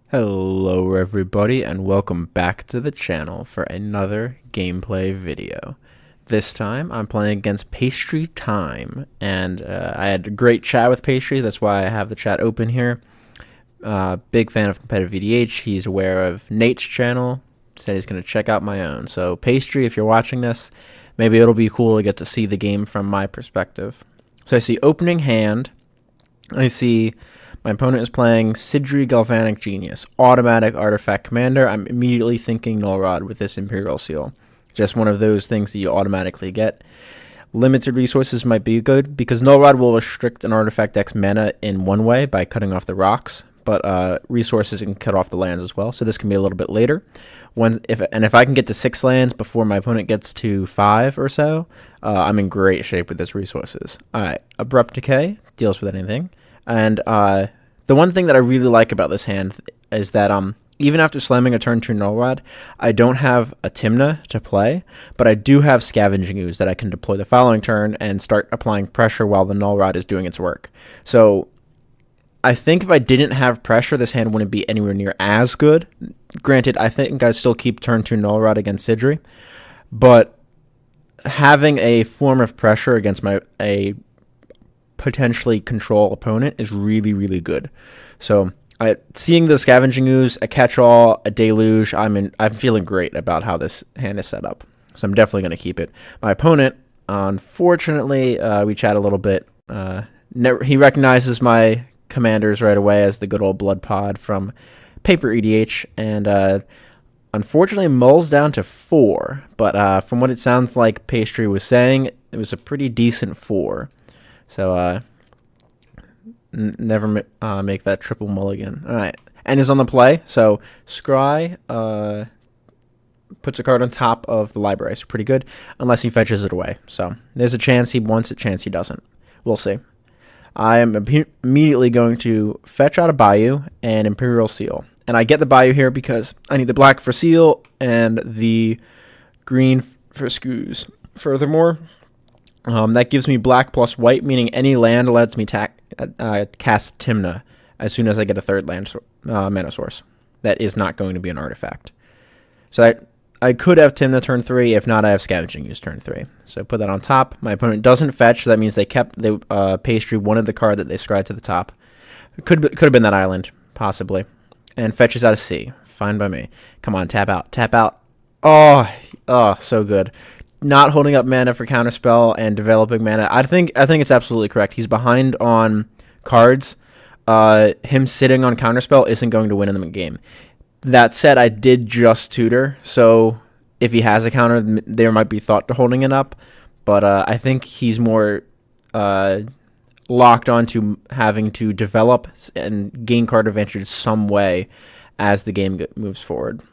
Hello everybody and welcome back to the channel for another gameplay video. This time I'm playing against Pastry Time, and I had a great chat with Pastry. That's why I have the chat open here. Big fan of competitive EDH. He's aware of Nate's channel, said he's going to check out my own. So Pastry, if you're watching this, maybe it'll be cool to get to see the game from my perspective. So I see opening hand. I see my opponent is playing Sydri Galvanic Genius, automatic artifact commander. I'm immediately thinking Null Rod with this Imperial Seal. Just one of those things that you automatically get. Limited resources might be good because Null Rod will restrict an artifact deck's mana in one way by cutting off the rocks, but resources can cut off the lands as well. So this can be a little bit later. If I can get to 6 lands before my opponent gets to 5 or so, I'm in great shape with his resources. All right, Abrupt Decay deals with anything. And the one thing that I really like about this hand is that even after slamming a turn 2 Null Rod, I don't have a Tymna to play, but I do have Scavenging Ooze that I can deploy the following turn and start applying pressure while the Null Rod is doing its work. So I think if I didn't have pressure, this hand wouldn't be anywhere near as good. Granted, I think I still keep turn 2 Null Rod against Sydri, but having a form of pressure against a potentially control opponent is really, really good. So seeing the Scavenging Ooze, a catch-all, a deluge, I'm feeling great about how this hand is set up. So I'm definitely going to keep it. My opponent, unfortunately, we chat a little bit. He recognizes my commanders right away as the good old Blood Pod from Paper EDH, and unfortunately mulls down to 4. But from what it sounds like Pastry was saying, it was a pretty decent 4. So, never make that triple mulligan. All right. And is on the play. So, Scry puts a card on top of the library. So, pretty good. Unless he fetches it away. So, there's a chance he wants, a chance he doesn't. We'll see. I am immediately going to fetch out a Bayou and Imperial Seal. And I get the Bayou here because I need the black for Seal and the green for Scoos. Furthermore, that gives me black plus white, meaning any land lets me cast Tymna as soon as I get a third land mana source. That is not going to be an artifact. So I could have Tymna turn 3. If not, I have Scavenging Ooze turn 3. So I put that on top. My opponent doesn't fetch, so that means Pastry wanted the card that they scried to the top. It could have been that island, possibly. And fetches out a C. Fine by me. Come on, tap out. Tap out. Oh, so good. Not holding up mana for Counterspell and developing mana. I think it's absolutely correct. He's behind on cards. Him sitting on Counterspell isn't going to win in the game. That said, I did just tutor, so if he has a counter, there might be thought to holding it up. But I think he's more locked onto having to develop and gain card advantage some way as the game moves forward.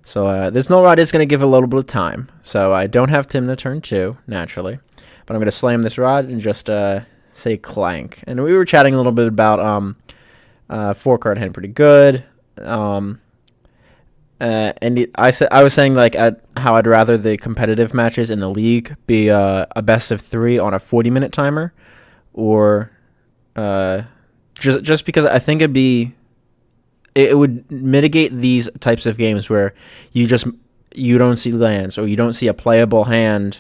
So this Null Rod is going to give a little bit of time. So I don't have Tymna turn 2, naturally. But I'm going to slam this Rod and just say clank. And we were chatting a little bit about 4-card hand pretty good. I was saying like how I'd rather the competitive matches in the league be a best of 3 on a 40-minute timer. Or just because I think it would mitigate these types of games where you don't see lands or you don't see a playable hand,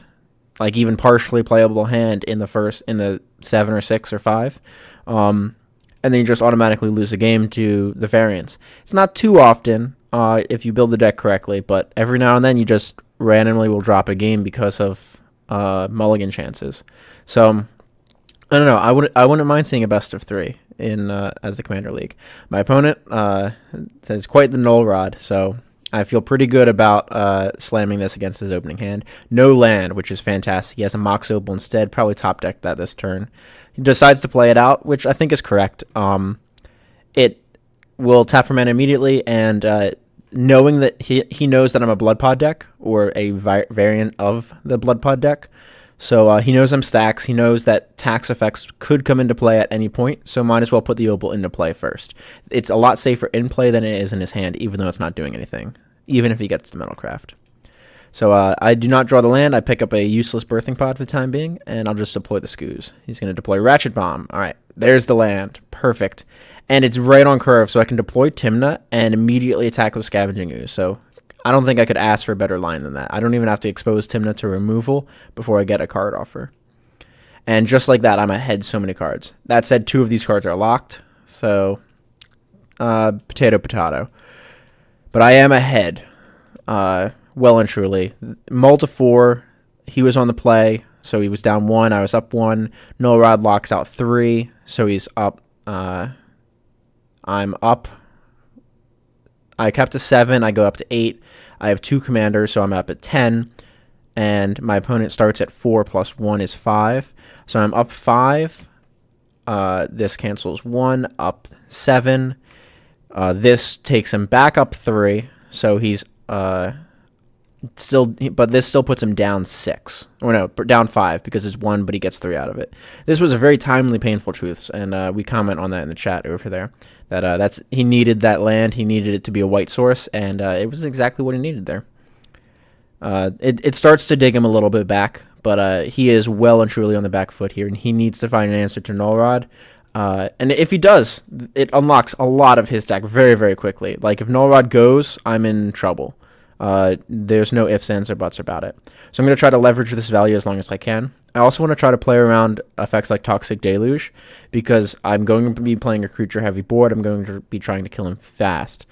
like even partially playable hand in the 7 or 6 or 5, and then you just automatically lose a game to the variance. It's not too often if you build the deck correctly, but every now and then you just randomly will drop a game because of mulligan chances. So I don't know. I wouldn't mind seeing a best of 3 in as the Commander League. My opponent says quite the Null Rod, so I feel pretty good about slamming this against his opening hand. No land, which is fantastic. He has a Mox Opal instead. Probably top decked that this turn. He decides to play it out, which I think is correct. It will tap for mana immediately, and knowing that he knows that I'm a Blood Pod deck or a variant of the Blood Pod deck. So he knows I'm stacks. He knows that tax effects could come into play at any point, so might as well put the Opal into play first. It's a lot safer in play than it is in his hand, even though it's not doing anything, even if he gets the Metalcraft. So I do not draw the land. I pick up a useless Birthing Pod for the time being, and I'll just deploy the Scoos. He's going to deploy Ratchet Bomb. All right, There's the land. Perfect. And it's right on curve, so I can deploy Tymna and immediately attack with Scavenging Ooze. So I don't think I could ask for a better line than that. I don't even have to expose Tymna to removal before I get a card offer. And just like that, I'm ahead so many cards. That said, 2 of these cards are locked, so potato, potato. But I am ahead, well and truly. Multi 4, he was on the play, so he was down 1, I was up 1. Null Rod locks out 3, so he's up. I'm up. I kept to 7, I go up to 8. I have 2 commanders, so I'm up at 10. And my opponent starts at 4 plus 1 is 5. So I'm up 5. This cancels 1, up 7. This takes him back up 3. So he's but this still puts him down 6. Or no, down 5 because it's 1, but he gets 3 out of it. This was a very timely, painful truths, and we comment on that in the chat over there. That he needed that land. He needed it to be a white source, and it was exactly what he needed there. It starts to dig him a little bit back, but he is well and truly on the back foot here, and he needs to find an answer to Null Rod. And if he does, it unlocks a lot of his deck very, very quickly. Like, if Null Rod goes, I'm in trouble. There's no ifs, ands, or buts about it. So I'm going to try to leverage this value as long as I can. I also want to try to play around effects like Toxic Deluge, because I'm going to be playing a creature-heavy board. I'm going to be trying to kill him fast.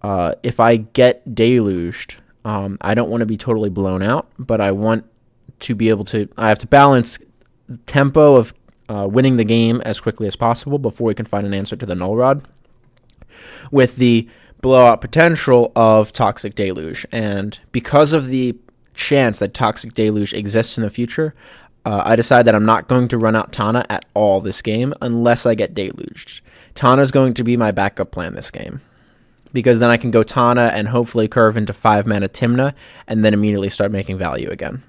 If I get deluged, I don't want to be totally blown out, but I want to be able to... I have to balance tempo of winning the game as quickly as possible before we can find an answer to the Null Rod, with the blowout potential of Toxic Deluge. And because of the chance that Toxic Deluge exists in the future, I decide that I'm not going to run out Tana at all this game unless I get deluged. Tana is going to be my backup plan this game, because then I can go Tana and hopefully curve into 5 mana Tymna and then immediately start making value again.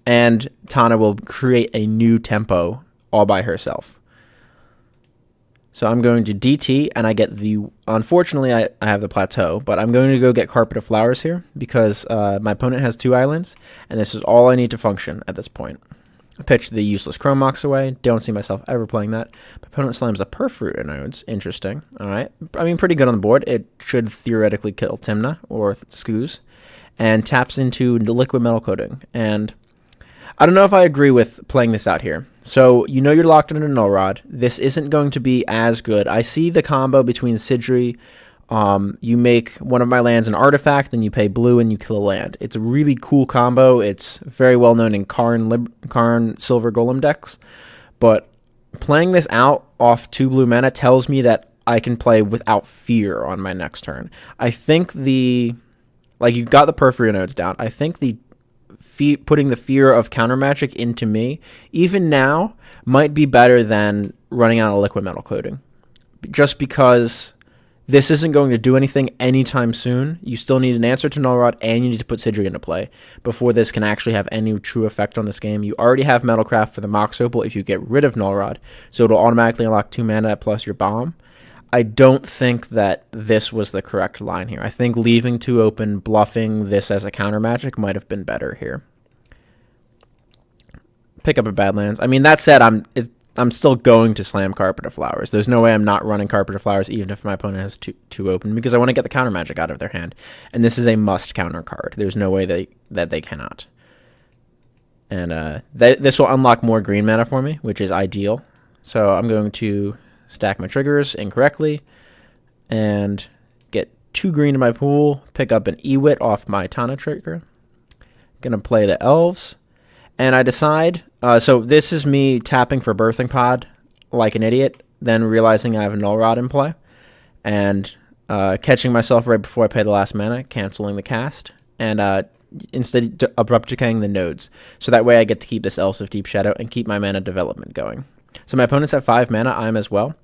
And Tana will create a new tempo all by herself. So I'm going to DT, and I get the... Unfortunately, I have the plateau, but I'm going to go get Carpet of Flowers here because my opponent has 2 islands, and this is all I need to function at this point. I pitch the useless Chrome Mox away. Don't see myself ever playing that. My opponent slams a Perfoot Nodes. Interesting. All right. I mean, pretty good on the board. It should theoretically kill Tymna or Skoos, and taps into the Liquid Metal Coating. And I don't know if I agree with playing this out here. So, you know you're locked into Null Rod. This isn't going to be as good. I see the combo between Sydri. You make one of my lands an artifact, then you pay blue and you kill a land. It's a really cool combo. It's very well known in Karn Silver Golem decks. But playing this out off 2 blue mana tells me that I can play without fear on my next turn. I think you got the Perfory Nodes down. I think putting the fear of counter magic into me, even now, might be better than running out a Liquid Metal Coating. Just because this isn't going to do anything anytime soon. You still need an answer to Null Rod, and you need to put Sydri into play before this can actually have any true effect on this game. You already have Metalcraft for the Mox Opal if you get rid of Null Rod, so it'll automatically unlock 2 mana plus your bomb. I don't think that this was the correct line here. I think leaving 2 open, bluffing this as a counter magic might have been better here. Pick up a Badlands. I mean, that said, I'm still going to slam Carpet of Flowers. There's no way I'm not running Carpet of Flowers even if my opponent has 2 open, because I want to get the counter magic out of their hand. And this is a must counter card. There's no way that they cannot. And this will unlock more green mana for me, which is ideal. So I'm going to stack my triggers incorrectly and get 2 green in my pool, pick up an Ewit off my Tana trigger. Gonna play the Elves, and I decide, so this is me tapping for Birthing Pod like an idiot, then realizing I have a Null Rod in play, and catching myself right before I pay the last mana, canceling the cast, and instead abrupt decaying the nodes. So that way I get to keep this Elves of Deep Shadow and keep my mana development going. So my opponents have 5 mana, I'm as well.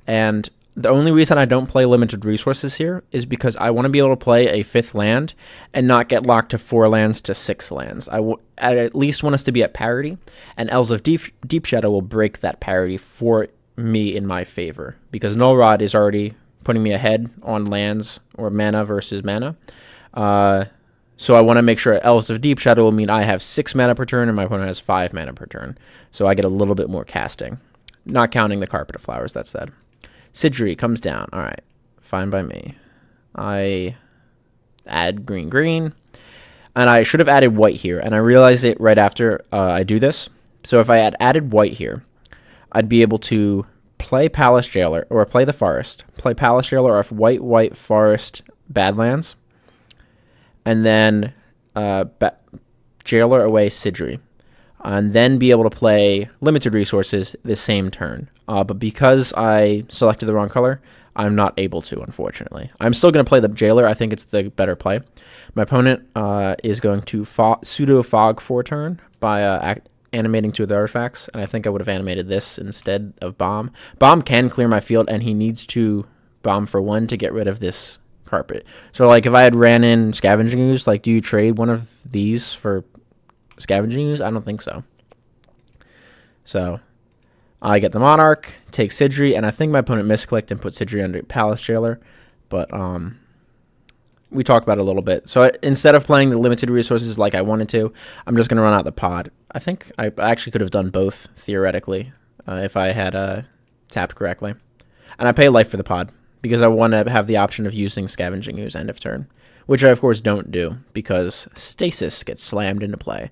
And the only reason I don't play limited resources here is because I want to be able to play a 5th land and not get locked to 4 lands to 6 lands. I at least want us to be at parity, and Elves of Deep Shadow will break that parity for me in my favor, because Null Rod is already putting me ahead on lands or mana versus mana. So I want to make sure Elves of Deep Shadow will mean I have 6 mana per turn and my opponent has 5 mana per turn. So I get a little bit more casting. not counting the Carpet of Flowers, that said. Sydri comes down. All right, fine by me. I add green, green. And I should have added white here, and I realized it right after I do this. So if I had added white here, I'd be able to play Palace Jailer, or play the Forest. Play Palace Jailer off white, white, Forest, Badlands. And then Jailer away Sydri. And then be able to play Limited Resources the same turn. But because I selected the wrong color, I'm not able to, unfortunately. I'm still going to play the Jailer. I think it's the better play. My opponent is going to pseudo fog for turn by animating two of the artifacts, and I think I would have animated this instead of bomb. Bomb can clear my field, and he needs to bomb for 1 to get rid of this carpet. So, like, if I had ran in Scavenging Ooze, like, do you trade one of these for Scavenging Ooze? I don't think so. So, I get the Monarch, take Sydri, and I think my opponent misclicked and put Sydri under Palace Jailer, but we talked about it a little bit. So instead of playing the Limited Resources like I wanted to, I'm just going to run out the pod. I think I actually could have done both, theoretically, if I had tapped correctly. And I pay life for the pod, because I want to have the option of using Scavenging Ooze end of turn, which I, of course, don't do, because Stasis gets slammed into play.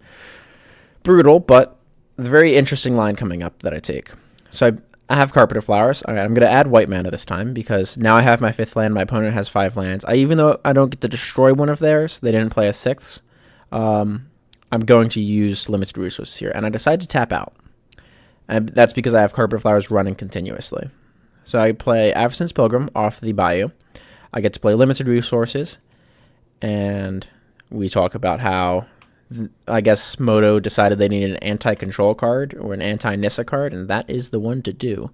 Brutal, but the very interesting line coming up that I take. So I have Carpet of Flowers. All right, I'm going to add white mana this time because now I have my 5th land. My opponent has 5 lands. Even though I don't get to destroy one of theirs, they didn't play a 6th, I'm going to use Limited Resources here. And I decide to tap out. And that's because I have Carpet of Flowers running continuously. So I play Avicen's Pilgrim off the Bayou. I get to play Limited Resources. And we talk about how, I guess, Moto decided they needed an anti-control card or an anti-Nissa card, and that is the one to do.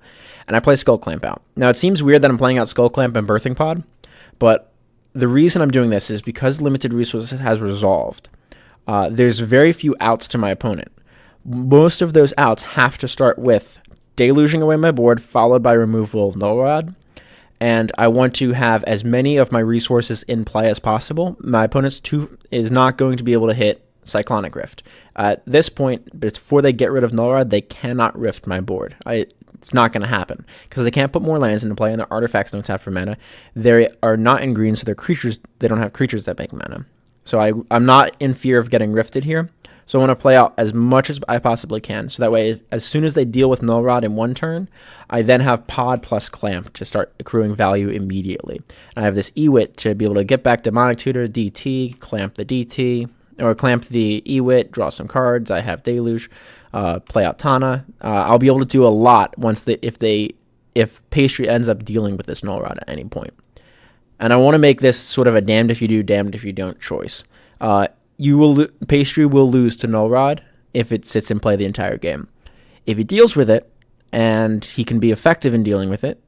And I play Skull Clamp out. Now, it seems weird that I'm playing out Skull Clamp and Birthing Pod, but the reason I'm doing this is because Limited Resources has resolved. There's very few outs to my opponent. Most of those outs have to start with deluging away my board, followed by removal of Null Rod. And I want to have as many of my resources in play as possible. My opponent's is not going to be able to hit Cyclonic Rift. At this point, before they get rid of Null Rod, they cannot rift my board. It's not going to happen because they can't put more lands into play, and their artifacts don't tap for mana. They are not in green, so their creatures, they don't have creatures that make mana. So I'm not in fear of getting rifted here. So I want to play out as much as I possibly can. So that way, as soon as they deal with Null Rod in one turn, I then have Pod plus Clamp to start accruing value immediately. And I have this Ewit to be able to get back Demonic Tutor, DT, Clamp the DT, or Clamp the Ewit, draw some cards. I have Deluge, play out Tana. I'll be able to do a lot once if Pastry ends up dealing with this Null Rod at any point. And I want to make this sort of a damned if you do, damned if you don't choice. Pastry will lose to Null Rod if it sits in play the entire game. If he deals with it, and he can be effective in dealing with it,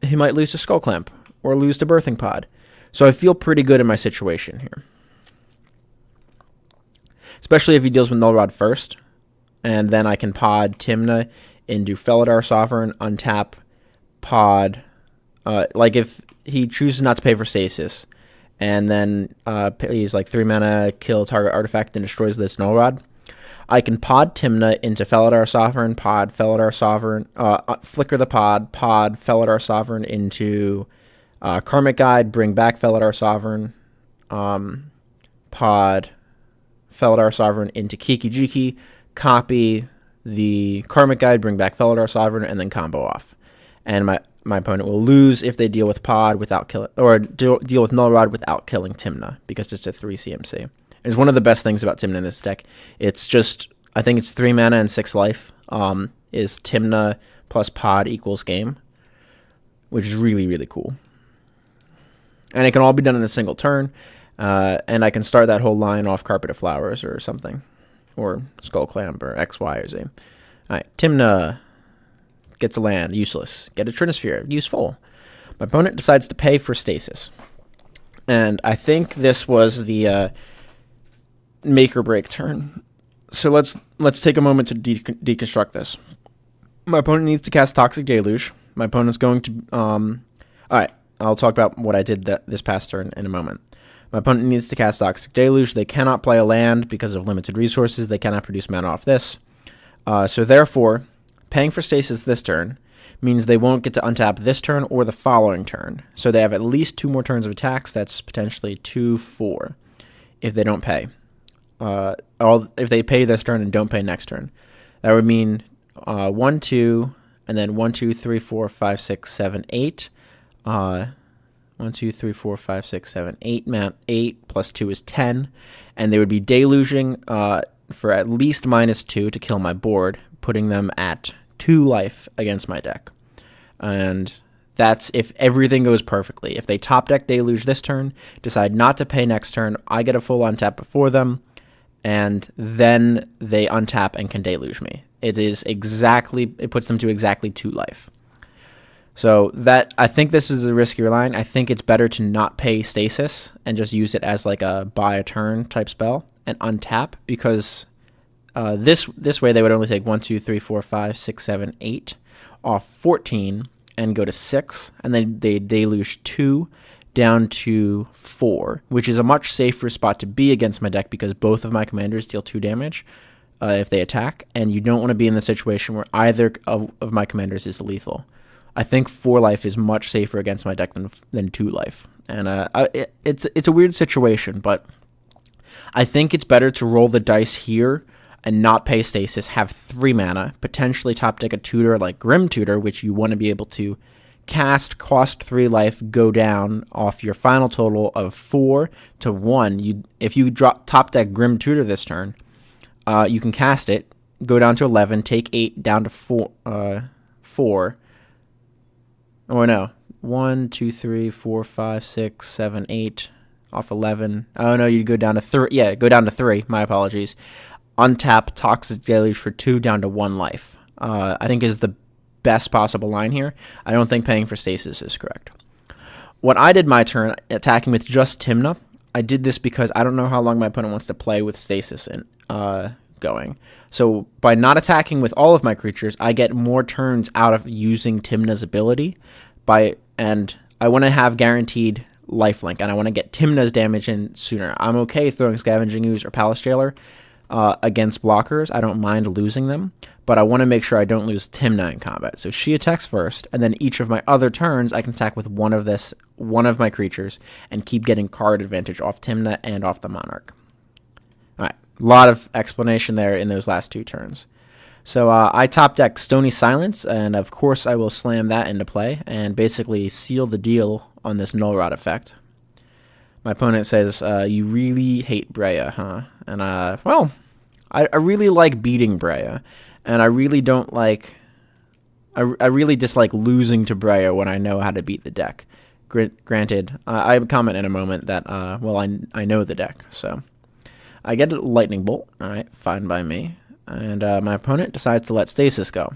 he might lose to Skull Clamp or lose to Birthing Pod. So I feel pretty good in my situation here. Especially if he deals with Null Rod first, and then I can pod Tymna into Felidar Sovereign, untap, pod, like if he chooses not to pay for Stasis, and then he's like 3 mana, kill target artifact, and destroys this Null Rod, I can pod Tymna into Felidar Sovereign, pod Felidar Sovereign, flicker the pod Felidar Sovereign into Karmic Guide, bring back Felidar Sovereign, pod Felidar Sovereign into Kiki Jiki, copy the Karmic Guide, bring back Felidar Sovereign, and then combo off. And my opponent will lose if they deal with Pod without killing, or deal with Null Rod without killing Tymna, because it's a 3 CMC. It's one of the best things about Tymna in this deck. It's just, I think it's 3 mana and 6 life. Is Tymna plus Pod equals game, which is really, really cool. And it can all be done in a single turn. And I can start that whole line off Carpet of Flowers or something, or Skull Clamp or X, Y, or Z. All right, Tymna gets a land, useless. Get a Trinisphere, useful. My opponent decides to pay for Stasis. And I think this was the make or break turn. So let's take a moment to deconstruct this. My opponent needs to cast Toxic Deluge. My opponent's going to... all right, I'll talk about what I did this past turn in a moment. My opponent needs to cast Toxic Deluge. They cannot play a land because of limited resources. They cannot produce mana off this. So therefore, paying for stasis this turn means they won't get to untap this turn or the following turn. So they have at least 2 more turns of attacks. That's potentially 2, 4 if they don't pay. If they pay this turn and don't pay next turn. That would mean 1, 2, and then 1, 2, 3, 4, 5, 6, 7, 8. 1, 2, 3, 4, 5, 6, 7, 8. 8 plus 2 is 10. And they would be deluging for at least -2 to kill my board, putting them at 2 life against my deck. And that's if everything goes perfectly. If they top deck Deluge this turn, decide not to pay next turn, I get a full untap before them, and then they untap and can Deluge me. It puts them to exactly 2 life. So I think this is a riskier line. I think it's better to not pay Stasis and just use it as like a buy a turn type spell and untap, because this way they would only take 1, 2, 3, 4, 5, 6, 7, 8 off 14 and go to 6, and then they deluge 2 down to 4, which is a much safer spot to be against my deck because both of my commanders deal 2 damage if they attack, and you don't want to be in the situation where either of my commanders is lethal. I think 4 life is much safer against my deck than 2 life, and it's a weird situation, but I think it's better to roll the dice here and not pay stasis, have 3 mana, potentially top deck a tutor like Grim Tutor, which you want to be able to cast, cost 3 life, go down off your final total of 4 to 1. If you drop top deck Grim Tutor this turn, you can cast it, go down to 11, take 8 down to 4. Or no, 1, 2, 3, 4, 5, 6, 7, 8 off 11. Oh no, you go down to 3. Yeah, go down to 3. My apologies. Untap Toxic Deluge for 2 down to 1 life. I think is the best possible line here. I don't think paying for stasis is correct. When I did my turn attacking with just Tymna, I did this because I don't know how long my opponent wants to play with stasis going. So by not attacking with all of my creatures, I get more turns out of using Tymna's ability. And I want to have guaranteed lifelink, and I want to get Tymna's damage in sooner. I'm okay throwing Scavenging Ooze or Palace Jailer against blockers. I don't mind losing them, but I want to make sure I don't lose Tymna in combat. So she attacks first, and then each of my other turns I can attack with one of my creatures and keep getting card advantage off Tymna and off the Monarch. All right, a lot of explanation there in those last 2 turns. So I top deck Stony Silence, and of course I will slam that into play and basically seal the deal on this Null Rod effect. My opponent says, you really hate Breya, huh? And, well, I really like beating Breya, and I really don't like... I really dislike losing to Breya when I know how to beat the deck. Granted, I comment in a moment that, well, I know the deck, so... I get a Lightning Bolt, alright, fine by me. And my opponent decides to let Stasis go.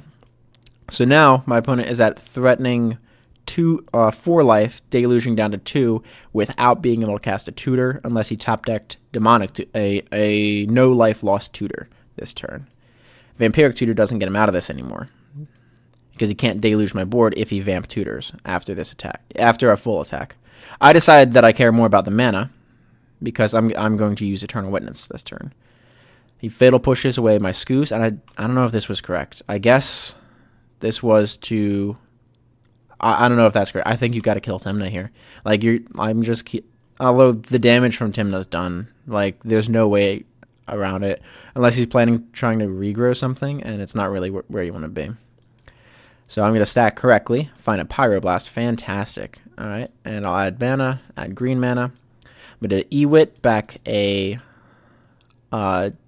So now my opponent is at threatening 4 life, deluging down to 2 without being able to cast a tutor unless he top decked Demonic a no life lost tutor this turn. Vampiric Tutor doesn't get him out of this anymore because he can't deluge my board if he vamp tutors after this attack, after a full attack. I decided that I care more about the mana because I'm going to use Eternal Witness this turn. He Fatal Pushes away my Scoos, and I don't know if this was correct. I guess this was to... I don't know if that's correct. I think you've got to kill Tymna here. Like, although the damage from Tymna's done, like, there's no way around it. Unless he's trying to regrow something, and it's not really where you want to be. So I'm going to stack correctly, find a Pyroblast. Fantastic. Alright, and I'll add mana, add green mana. I'm going to Ewit back a...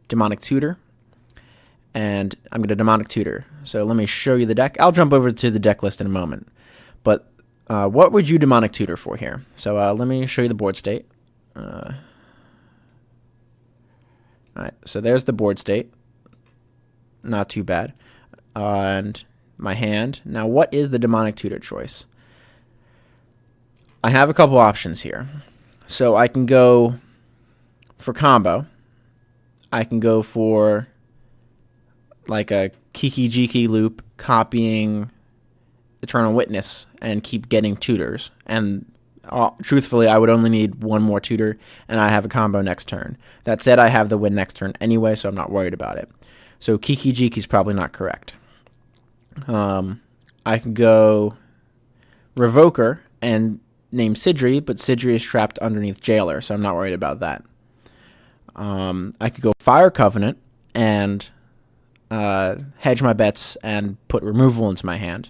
Demonic Tutor, and I'm going to Demonic Tutor. So let me show you the deck. I'll jump over to the deck list in a moment, but what would you Demonic Tutor for here? So let me show you the board state. All right, so there's the board state. Not too bad. And my hand. Now, what is the Demonic Tutor choice? I have a couple options here. So I can go for combo. I can go for like a Kiki Jiki loop, copying Eternal Witness and keep getting tutors. And truthfully, I would only need 1 more tutor, and I have a combo next turn. That said, I have the win next turn anyway, so I'm not worried about it. So Kiki Jiki is probably not correct. I can go Revoker and name Sydri, but Sydri is trapped underneath Jailer, so I'm not worried about that. I could go Fire Covenant and hedge my bets and put removal into my hand.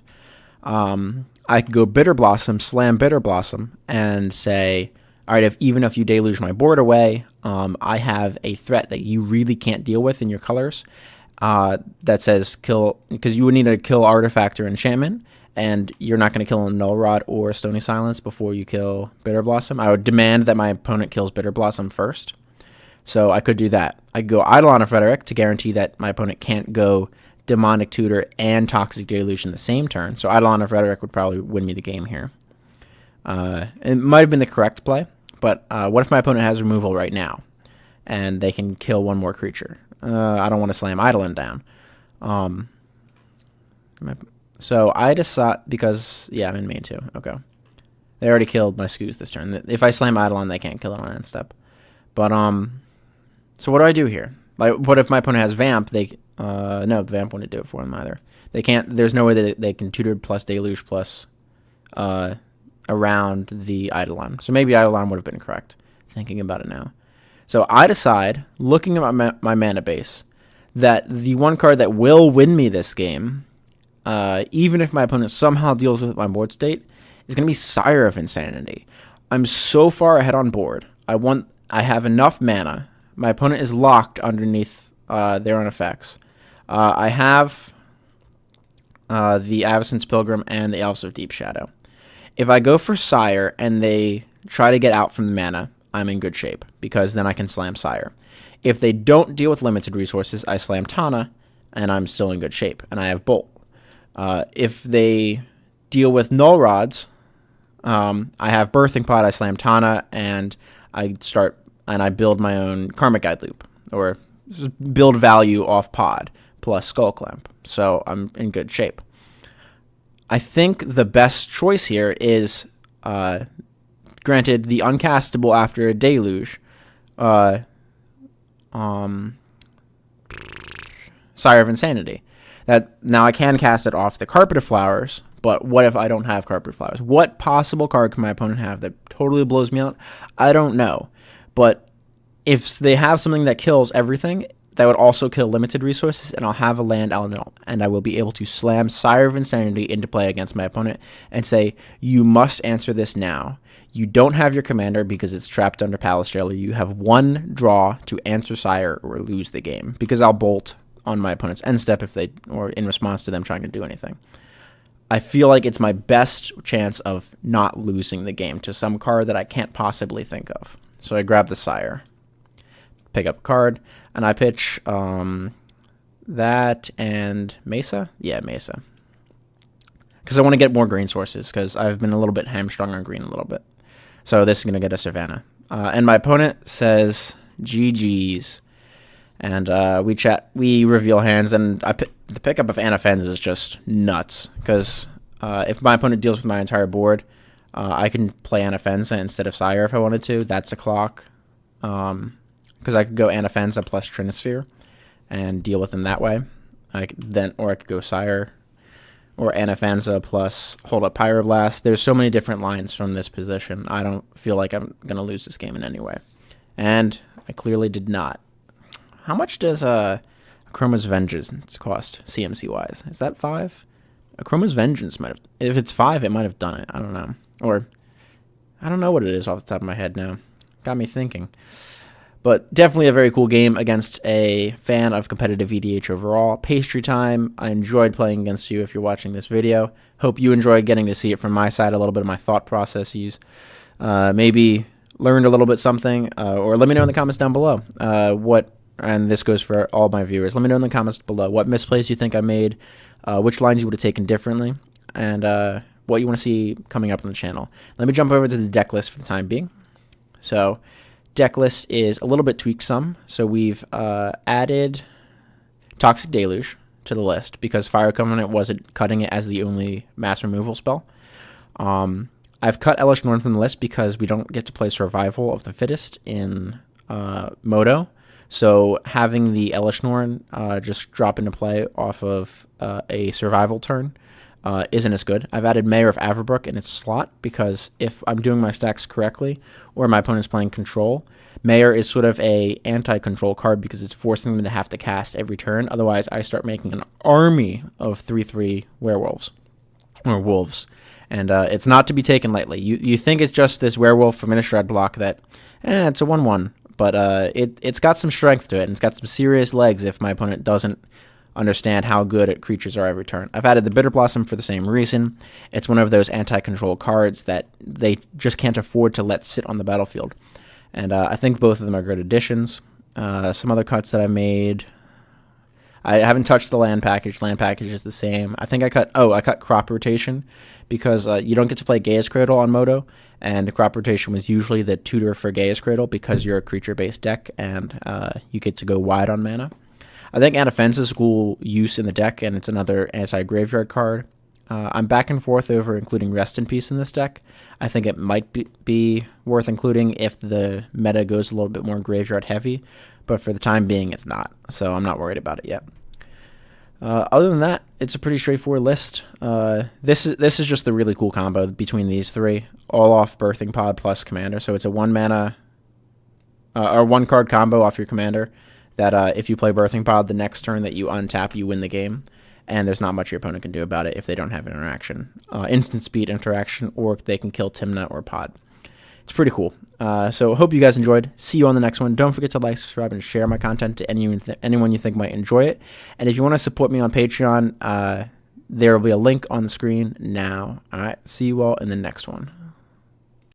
I could go Bitter Blossom, slam Bitter Blossom, and say, all right, even if you deluge my board away, I have a threat that you really can't deal with in your colors. That says kill, because you would need to kill artifact or enchantment, and you're not going to kill a Null Rod or Stony Silence before you kill Bitter Blossom. I would demand that my opponent kills Bitter Blossom first. So I could do that. I could go Eidolon of Rhetoric to guarantee that my opponent can't go Demonic Tutor and Toxic Deluge in the same turn. So Eidolon of Rhetoric would probably win me the game here. It might have been the correct play, but what if my opponent has removal right now and they can kill one more creature? I don't want to slam Eidolon down. So I decide, because, yeah, I'm in main too. Okay. They already killed my Scoos this turn. If I slam Eidolon, they can't kill it on end step. But, so what do I do here? Like, what if my opponent has Vamp? No, the Vamp wouldn't do it for them either. They can't, there's no way that they can Tutor plus Deluge plus, around the Eidolon. So maybe Eidolon would have been correct, thinking about it now. So I decide, looking at my mana base, that the one card that will win me this game, even if my opponent somehow deals with my board state, is going to be Sire of Insanity. I'm so far ahead on board. I have enough mana. My opponent is locked underneath their own effects. I have the Avacyn's Pilgrim and the Elves of Deep Shadow. If I go for Sire and they try to get out from the mana, I'm in good shape, because then I can slam Sire. If they don't deal with limited resources, I slam Tana, and I'm still in good shape, and I have Bolt. If they deal with Null Rods, I have Birthing Pod, I slam Tana, and I build my own Karmic Guide loop, or build value off Pod, plus Skull Clamp. So I'm in good shape. I think the best choice here is, granted, the uncastable after a Deluge, Sire of Insanity. That now I can cast it off the Carpet of Flowers, but what if I don't have Carpet of Flowers? What possible card can my opponent have that totally blows me out? I don't know. But if they have something that kills everything, that would also kill limited resources, and I'll have a land element, and I will be able to slam Sire of Insanity into play against my opponent and say, you must answer this now. You don't have your commander because it's trapped under Palace Jailer. You have one draw to answer Sire or lose the game, because I'll bolt on my opponent's end step or in response to them trying to do anything. I feel like it's my best chance of not losing the game to some card that I can't possibly think of. So I grab the Sire, pick up a card, and I pitch that and Mesa? Yeah, Mesa. Because I want to get more green sources, because I've been a little bit hamstrung on green a little bit. So this is going to get a Savannah. And my opponent says GG's. And we reveal hands, and the pickup of Anna Fens is just nuts. Because if my opponent deals with my entire board, I can play Anna Fenza instead of Sire if I wanted to. That's a clock. Because I could go Anna Fenza plus Trinisphere and deal with them that way. Or I could go Sire or Anna Fenza plus hold up Pyroblast. There's so many different lines from this position. I don't feel like I'm going to lose this game in any way. And I clearly did not. How much does Chroma's Vengeance cost, CMC-wise? Is that 5? Chroma's Vengeance might have... If it's 5, it might have done it. I don't know. Or, I don't know what it is off the top of my head now. Got me thinking. But definitely a very cool game against a fan of competitive EDH overall. Pastry Time. I enjoyed playing against you if you're watching this video. Hope you enjoyed getting to see it from my side, a little bit of my thought processes. Maybe learned a little bit something. Or let me know in the comments down below and this goes for all my viewers. Let me know in the comments below what misplays you think I made, which lines you would have taken differently, and what you want to see coming up on the channel. Let me jump over to the deck list for the time being. So deck list is a little bit tweaked some. So we've added Toxic Deluge to the list because Fire Covenant wasn't cutting it as the only mass removal spell. I've cut Elish Norn from the list because we don't get to play Survival of the Fittest in Moto. So having the Elishnorn just drop into play off of a survival turn isn't as good. I've added Mayor of Averbrook in its slot because if I'm doing my stacks correctly or my opponent's playing control, Mayor is sort of a anti-control card because it's forcing them to have to cast every turn. Otherwise, I start making an army of 3/3 werewolves or wolves. And it's not to be taken lightly. You think it's just this werewolf from Innistrad block that, it's a 1/1. But it's got some strength to it, and it's got some serious legs if my opponent doesn't understand how good creatures are every turn. I've added the Bitter Blossom for the same reason. It's one of those anti-control cards that they just can't afford to let sit on the battlefield. And I think both of them are good additions. Some other cuts that I made. I haven't touched the land package. Land package is the same. I think I cut Crop Rotation because you don't get to play Gaia's Cradle on Moto, and Crop Rotation was usually the tutor for Gaia's Cradle because you're a creature-based deck and you get to go wide on mana. I think Anafense is cool use in the deck, and it's another anti-graveyard card. I'm back and forth over including Rest in Peace in this deck. I think it might be worth including if the meta goes a little bit more graveyard heavy, but for the time being, it's not, so I'm not worried about it yet. Other than that, it's a pretty straightforward list. This is just the really cool combo between these three, all off Birthing Pod plus Commander. So it's a 1-mana or 1-card combo off your Commander that if you play Birthing Pod, the next turn that you untap, you win the game. And there's not much your opponent can do about it if they don't have interaction, instant speed interaction, or if they can kill Tymna or Pod. It's pretty cool. So hope you guys enjoyed. See you on the next one. Don't forget to like, subscribe, and share my content to anyone you think might enjoy it. And if you want to support me on Patreon, there will be a link on the screen now. All right. See you all in the next one.